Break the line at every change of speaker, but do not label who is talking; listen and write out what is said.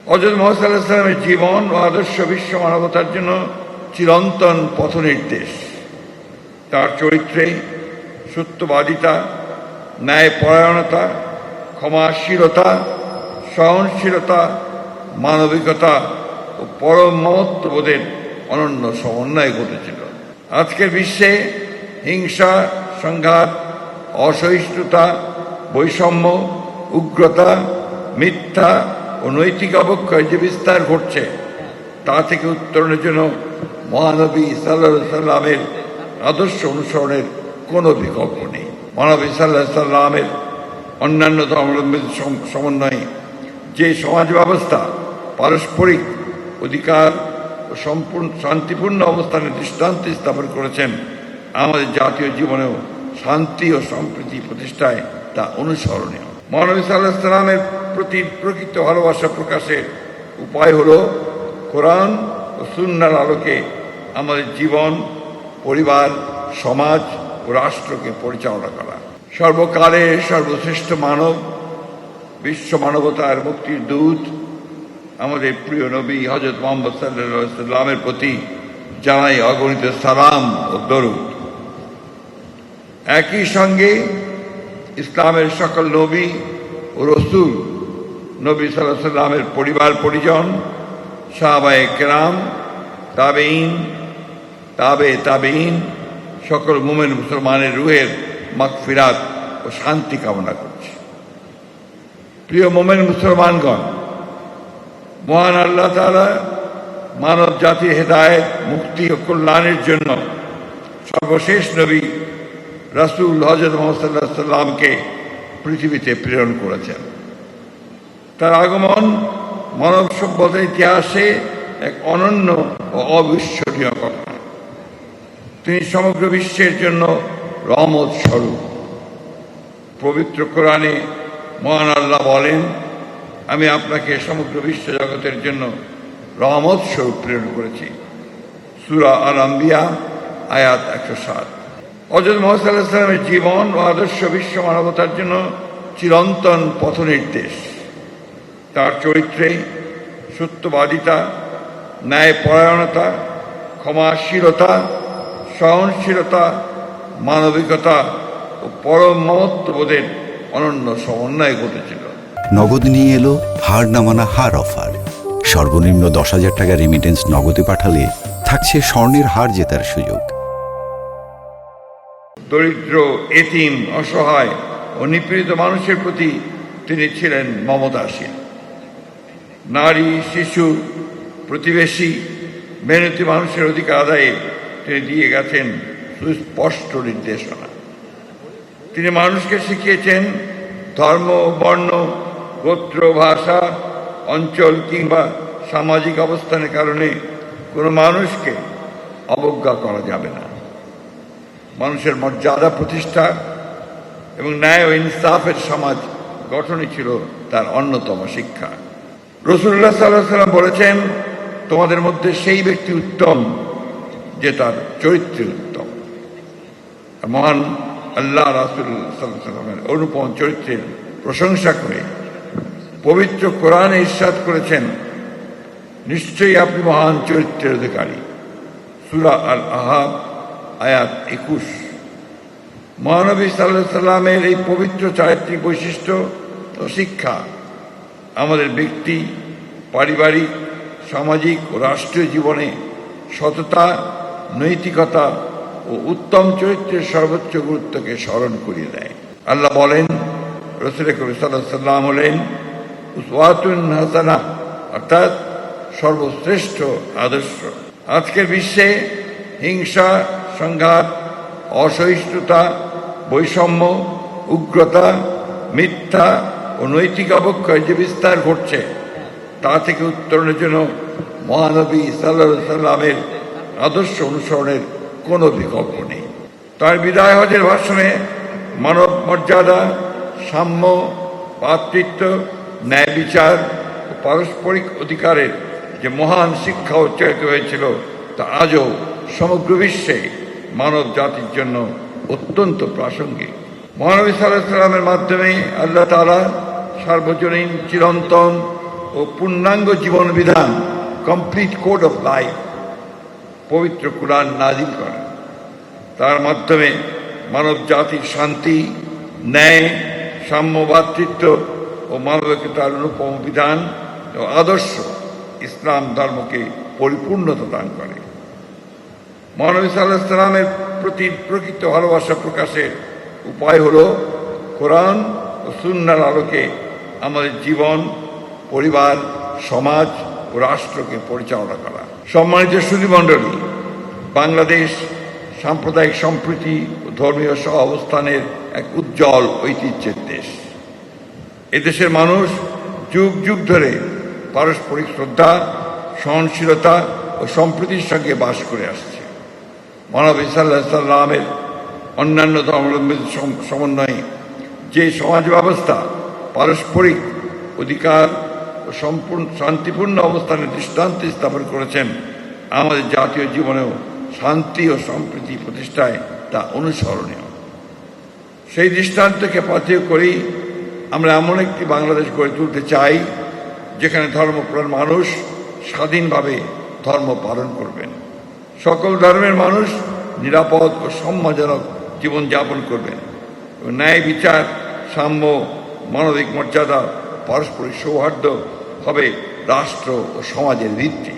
হযরত মুহাম্মদ সাল্লাল্লাহু আলাইহি ওয়াসাল্লামের জীবন ও আদর্শ বিশ্ব মানবতার জন্য চিরন্তন পথনির্দেশ। তার চরিত্রে সত্যবাদিতা, ন্যায়পরায়ণতা, ক্ষমাশীলতা, সহনশীলতা, মানবিকতা ও পরম মমত্ববোধের অনন্য সমন্বয় ঘটেছিল। আজকের বিশ্বে হিংসা, সংঘাত, অসহিষ্ণুতা, বৈষম্য, উগ্রতা, মিথ্যা ও নৈতিক অবক্ষয় যে বিস্তার ঘটছে, তা থেকে উত্তরণের জন্য মহানবী সাল্লাল্লাহু আলাইহি সাল্লামের আদর্শ অনুসরণের কোনো বিকল্প নেই। মহানবী সাল্লাল্লাহু আলাইহি সাল্লামের অন্যান্য ধর্মাবলম্বীদের সমন্বয়ে যে সমাজ ব্যবস্থা পারস্পরিক অধিকার ও সম্পূর্ণ শান্তিপূর্ণ অবস্থানের দৃষ্টান্ত স্থাপন করেছেন, আমাদের জাতীয় জীবনেও শান্তি ও সম্প্রীতি প্রতিষ্ঠায় তা অনুসরণীয়। মহানবী সাল্লাল্লাহু আলাইহি সাল্লামের প্রতি প্রকৃত ভালোবাসা প্রকাশের উপায় হল কোরআন ও সুন্নাহর আলোকে আমাদের জীবন, পরিবার, সমাজ ও রাষ্ট্রকে পরিচালনা করা। সর্বকালের সর্বশ্রেষ্ঠ মানব, বিশ্ব মানবতার মুক্তির দূত আমাদের প্রিয় নবী হযরত মুহাম্মদ সাল্লাল্লাহু আলাইহি সাল্লামের প্রতি জানাই অগণিত সালাম ও দরুদ। একই সঙ্গে ইসলামের সকল নবী ও রসূল, নবী সাল্লাল্লাহু আলাইহি সাল্লামের পরিবার পরিজন, সাহাবায়ে কেরাম, তাবেঈন, তাবেঈন, সকল মুমিন মুসলমানের রুহের মাগফিরাত ও শান্তি কামনা করছি। প্রিয় মুমিন মুসলমানগণ, মহান আল্লাহ তাআলা মানব জাতির হেদায়েত, মুক্তি ও কল্যাণের জন্য সর্বশেষ নবী রাসূল হযরত মুহাম্মদ সাল্লাল্লাহু আলাইহি সাল্লামকে পৃথিবীতে প্রেরণ করেছেন। তার আগমন মানব সভ্যতার ইতিহাসে এক অনন্য ও অবিস্মরণীয় ঘটনা। তিনি সমগ্র বিশ্বের জন্য রহমত স্বরূপ। পবিত্র কোরআনে মহান আল্লাহ বলেন, আমি আপনাকে সমগ্র বিশ্ব জগতের জন্য রহমত স্বরূপ প্রেরণ করেছি। সূরা আল-আম্বিয়া আয়াত 107। হযরত মুহাম্মদ সাল্লাল্লাহু আলাইহি ওয়াসাল্লামের জীবন ও আদর্শ বিশ্ব মানবতার জন্য চিরন্তন পথনির্দেশ। তার চরিত্রে সত্যবাদিতা, ন্যায়পরায়ণতা, ক্ষমাশীলতা, সহনশীলতা, মানবিকতা ও পরম মমত্ববোধের অনন্য সমন্বয় ঘটেছিল।
নগদ নিয়ে এলো হার না মানা হার অফার। সর্বনিম্ন 10,000 টাকা রেমিটেন্স নগদে পাঠালে থাকছে স্বর্ণের হার জেতার সুযোগ।
দরিদ্র, এতিম, অসহায় ও নিপীড়িত মানুষের প্রতি তিনি ছিলেন মমতাশীল। নারী, শিশু, প্রতিবেশী, মেহনতি মানুষের অধিকার আদায়ে তিনি দিয়ে গেছেন সুস্পষ্ট নির্দেশনা। তিনি মানুষকে শিখিয়েছেন ধর্ম, বর্ণ, গোত্র, ভাষা, অঞ্চল কিংবা সামাজিক অবস্থানের কারণে কোনো মানুষকে অবজ্ঞা করা যাবে না। মানুষের মর্যাদা প্রতিষ্ঠা এবং ন্যায় ও ইনসাফের সমাজ গঠনই ছিল তার অন্যতম শিক্ষা। রাসূলুল্লাহ সাল্লাল্লাহু আলাইহি ওয়াসাল্লাম বলেছেন, তোমাদের মধ্যে সেই ব্যক্তি উত্তম যে তার চরিত্রে উত্তম। মহান আল্লাহ রাসূল সাল্লাল্লাহু আলাইহি ওয়াসাল্লামের অনুপম চরিত্রের প্রশংসা করে পবিত্র কোরআনে ইরশাদ করেছেন, নিশ্চয়ই আপনি মহান চরিত্রের অধিকারী। সূরা আল-আহজাব আয়াত 21। মহানবী সাল্লাল্লাহু আলাইহি সাল্লামের এই পবিত্র চারিত্রিক বৈশিষ্ট্য ও শিক্ষা আমাদের ব্যক্তি, পারিবারিক, সামাজিক ও রাষ্ট্রীয় জীবনে সততা, নৈতিকতা ও উত্তম চরিত্রের সর্বোচ্চ গুরুত্বকে স্মরণ করিয়ে দেয়। আল্লাহ বলেন, রাসূল করিম সাল্লাল্লাহু আলাইহি সাল্লাম হলেন উসওয়াতুন হাসানাহ, অর্থাৎ সর্বশ্রেষ্ঠ আদর্শ। আজকের বিশ্বে হিংসা, সংঘাত, অসহিষ্ণুতা, বৈষম্য, উগ্রতা, মিথ্যা ও নৈতিক অবক্ষয় যে বিস্তার ঘটছে, তা থেকে উত্তরণের জন্য মহানবী সাল্লাল্লাহু আলাইহি সাল্লামের আদর্শ অনুসরণের কোনো বিকল্প নেই। তার বিদায় হজের ভাষণে মানব মর্যাদা, সাম্য, ভ্রাতৃত্ব, ন্যায় বিচার ও পারস্পরিক অধিকারের যে মহান শিক্ষা উচ্চারিত হয়েছিল, তা আজও সমগ্র বিশ্বে মানব জাতির জন্য অত্যন্ত প্রাসঙ্গিক। মহানবী সাল্লাল্লাহু আলাইহি সাল্লামের মাধ্যমে আল্লাহ তাআলা সার্বজনীন, চিরন্তন ও ও পূর্ণাঙ্গ জীবন বিধান, কমপ্লিট কোড অফ লাইফ, পবিত্র কুরআন নাজিল করেন। তার মাধ্যমে মানব জাতির শান্তি, ন্যায়, সাম্য, ভ্রাতৃত্ব ও মানবিকতার অনুপম বিধান ও আদর্শ ইসলাম ধর্মকে পরিপূর্ণতা দান করে। মহানবী সাল্লাল্লাহু আলাইহি সাল্লামের প্রতি প্রকৃত ভালোবাসা প্রকাশের উপায় হল কোরআন ও সুন্নাহর আলোকে আমাদের জীবন, পরিবার, সমাজ ও রাষ্ট্রকে পরিচালনা করা। সম্মানিত সুধীমণ্ডলী, বাংলাদেশ সাম্প্রদায়িক সম্প্রীতি ও ধর্মীয় সহ অবস্থানের এক উজ্জ্বল ঐতিহ্যের দেশ। এদেশের মানুষ যুগ যুগ ধরে পারস্পরিক শ্রদ্ধা, সহনশীলতা ও সম্প্রীতির সঙ্গে বাস করে আসছে। মহানবী সাল্লাল্লাহু আলাইহি সাল্লামের অন্যান্য ধর্মাবলম্বীদের সমন্বয়ে যে সমাজ ব্যবস্থা পারস্পরিক অধিকার ও সম্পূর্ণ শান্তিপূর্ণ অবস্থানের দৃষ্টান্ত স্থাপন করেছেন, আমাদের জাতীয় জীবনেও শান্তি ও সম্প্রীতি প্রতিষ্ঠায় তা অনুসরণীয়। সেই দৃষ্টান্তকে পাথেয় করেই আমরা এমন একটি বাংলাদেশ গড়ে তুলতে চাই, যেখানে ধর্মপ্রাণ মানুষ স্বাধীনভাবে ধর্ম পালন করবেন, সকল ধর্মের মানুষ নিরাপদ ও সম্মানজনক জীবনযাপন করবেন এবং ন্যায় বিচার, সাম্য, মানবিক মর্যাদা, পারস্পরিক সৌহার্দ্য হবে রাষ্ট্র ও সমাজের ভিত্তি।